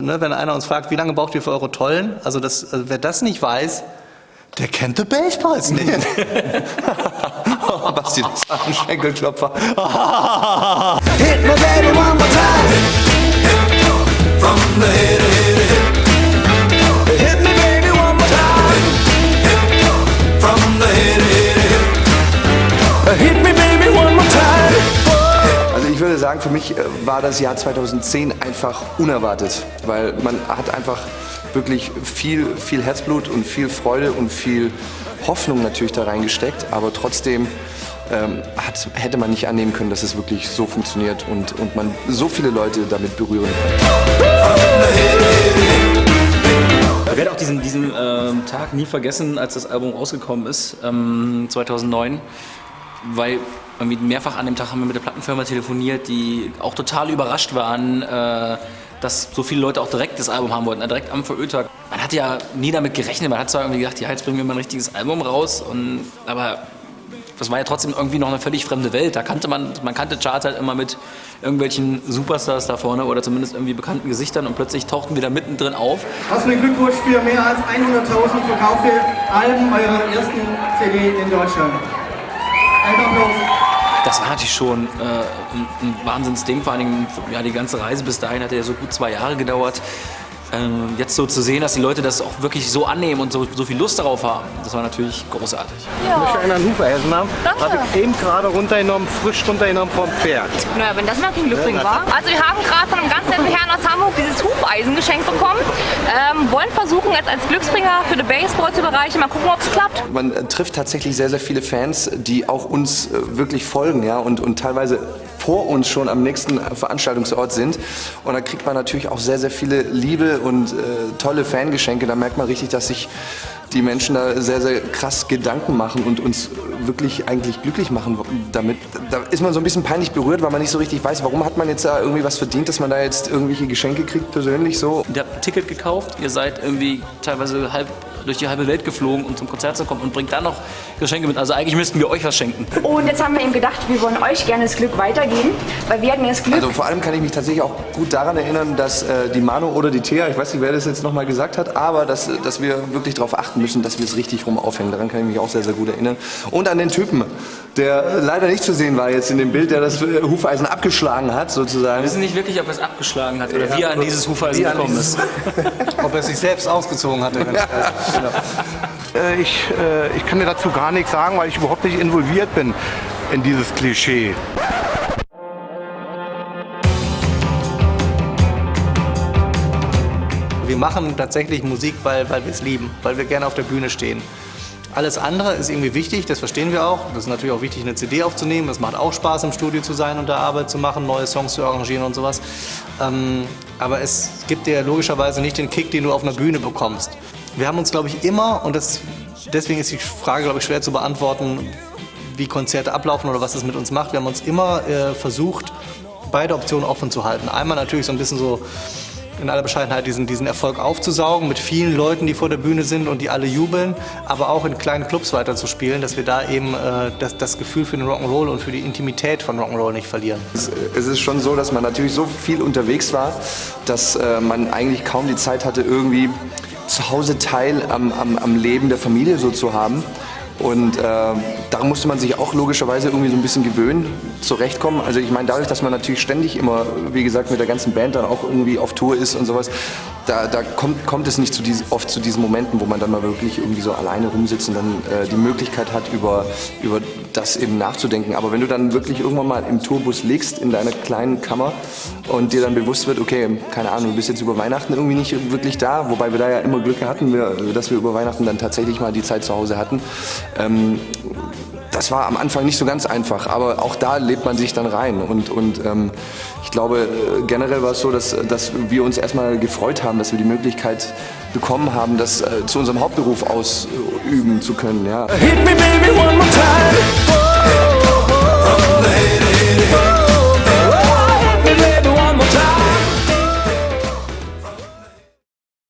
Ne, wenn einer uns fragt, wie lange braucht ihr für eure Tollen? Also wer das nicht weiß, der kennt die Baseballs nicht. Basti, das war ein Schenkelklopfer. Hit me baby one more time. From the head, hit me baby one more time. From the head, hit me baby one more time. Also ich würde sagen, für mich war das Jahr 2010 einfach unerwartet, weil man hat einfach wirklich viel Herzblut und viel Freude und viel Hoffnung natürlich da reingesteckt, aber trotzdem hätte man nicht annehmen können, dass es wirklich so funktioniert und man so viele Leute damit berühren kann. Ich werde auch diesen Tag nie vergessen, als das Album rausgekommen ist, 2009, weil irgendwie mehrfach an dem Tag haben wir mit der Plattenfirma telefoniert, die auch total überrascht waren, dass so viele Leute auch direkt das Album haben wollten, direkt am Verötag. Man hat ja nie damit gerechnet, man hat zwar irgendwie gedacht, ja, jetzt bringen wir mal ein richtiges Album raus, aber das war ja trotzdem irgendwie noch eine völlig fremde Welt. Da man kannte Charts halt immer mit irgendwelchen Superstars da vorne oder zumindest irgendwie bekannten Gesichtern und plötzlich tauchten wir da mittendrin auf. Herzlichen Glückwunsch für mehr als 100.000 verkaufte Alben eurer ersten CD in Deutschland. Einfach los. Das war natürlich schon ein Wahnsinnsding, vor allen Dingen ja, die ganze Reise bis dahin hat ja so gut 2 Jahre gedauert. Jetzt so zu sehen, dass die Leute das auch wirklich so annehmen und so viel Lust darauf haben, das war natürlich großartig. Ja. Ich möchte einen Hufeisen haben. Habe ich eben gerade runtergenommen, frisch runtergenommen vom Pferd. Naja, wenn das mal kein Glücksring war. Also wir haben gerade von einem ganz netten Herrn aus Hamburg dieses Hufeisen geschenkt bekommen. Wollen versuchen, jetzt als Glücksbringer für die Baseball zu überreichen. Mal gucken, ob es klappt. Man trifft tatsächlich sehr viele Fans, die auch uns wirklich folgen, ja, und teilweise vor uns schon am nächsten Veranstaltungsort sind. Und da kriegt man natürlich auch sehr viele Liebe und tolle Fangeschenke. Da merkt man richtig, dass sich die Menschen da sehr krass Gedanken machen und uns wirklich eigentlich glücklich machen damit. Da ist man so ein bisschen peinlich berührt, weil man nicht so richtig weiß, warum hat man jetzt da irgendwie was verdient, dass man da jetzt irgendwelche Geschenke kriegt persönlich so. Ihr habt ein Ticket gekauft, ihr seid irgendwie teilweise durch die halbe Welt geflogen, um zum Konzert zu kommen und bringt dann noch Geschenke mit. Also eigentlich müssten wir euch was schenken. Und jetzt haben wir eben gedacht, wir wollen euch gerne das Glück weitergeben, weil wir hatten ja das Glück. Also vor allem kann ich mich tatsächlich auch gut daran erinnern, dass die Manu oder die Thea, ich weiß nicht, wer das jetzt nochmal gesagt hat, aber dass wir wirklich darauf achten müssen, dass wir es richtig rum aufhängen. Daran kann ich mich auch sehr gut erinnern. Und an den Typen, der leider nicht zu sehen war jetzt in dem Bild, der das Hufeisen abgeschlagen hat, sozusagen. Wir wissen nicht wirklich, ob er es abgeschlagen hat oder wie er an dieses Hufeisen gekommen ist. Ob er sich selbst ausgezogen hatte. Ich kann dir dazu gar nichts sagen, weil ich überhaupt nicht involviert bin in dieses Klischee. Wir machen tatsächlich Musik, weil wir es lieben, weil wir gerne auf der Bühne stehen. Alles andere ist irgendwie wichtig, das verstehen wir auch. Das ist natürlich auch wichtig, eine CD aufzunehmen. Das macht auch Spaß, im Studio zu sein und da Arbeit zu machen, neue Songs zu arrangieren und sowas. Aber es gibt dir logischerweise nicht den Kick, den du auf einer Bühne bekommst. Wir haben uns, glaube ich, immer, und deswegen ist die Frage, glaube ich, schwer zu beantworten, wie Konzerte ablaufen oder was das mit uns macht. Wir haben uns immer versucht, beide Optionen offen zu halten. Einmal natürlich so ein bisschen so in aller Bescheidenheit diesen Erfolg aufzusaugen mit vielen Leuten, die vor der Bühne sind und die alle jubeln, aber auch in kleinen Clubs weiterzuspielen, dass wir da eben das Gefühl für den Rock'n'Roll und für die Intimität von Rock'n'Roll nicht verlieren. Es ist schon so, dass man natürlich so viel unterwegs war, dass man eigentlich kaum die Zeit hatte, irgendwie zu Hause Teil am Leben der Familie so zu haben. Und daran musste man sich auch logischerweise irgendwie so ein bisschen gewöhnen, zurechtkommen. Also ich meine, dadurch, dass man natürlich ständig immer, wie gesagt, mit der ganzen Band dann auch irgendwie auf Tour ist und sowas, da kommt es nicht oft zu diesen Momenten, wo man dann mal wirklich irgendwie so alleine rumsitzt und dann die Möglichkeit hat, über das eben nachzudenken. Aber wenn du dann wirklich irgendwann mal im Tourbus liegst, in deiner kleinen Kammer und dir dann bewusst wird, okay, keine Ahnung, du bist jetzt über Weihnachten irgendwie nicht wirklich da, wobei wir da ja immer Glück hatten, dass wir über Weihnachten dann tatsächlich mal die Zeit zu Hause hatten. Das war am Anfang nicht so ganz einfach, aber auch da lebt man sich dann rein und ich glaube, generell war es so, dass wir uns erstmal gefreut haben, dass wir die Möglichkeit bekommen haben, das zu unserem Hauptberuf ausüben zu können. Ja. Hit me baby one more time.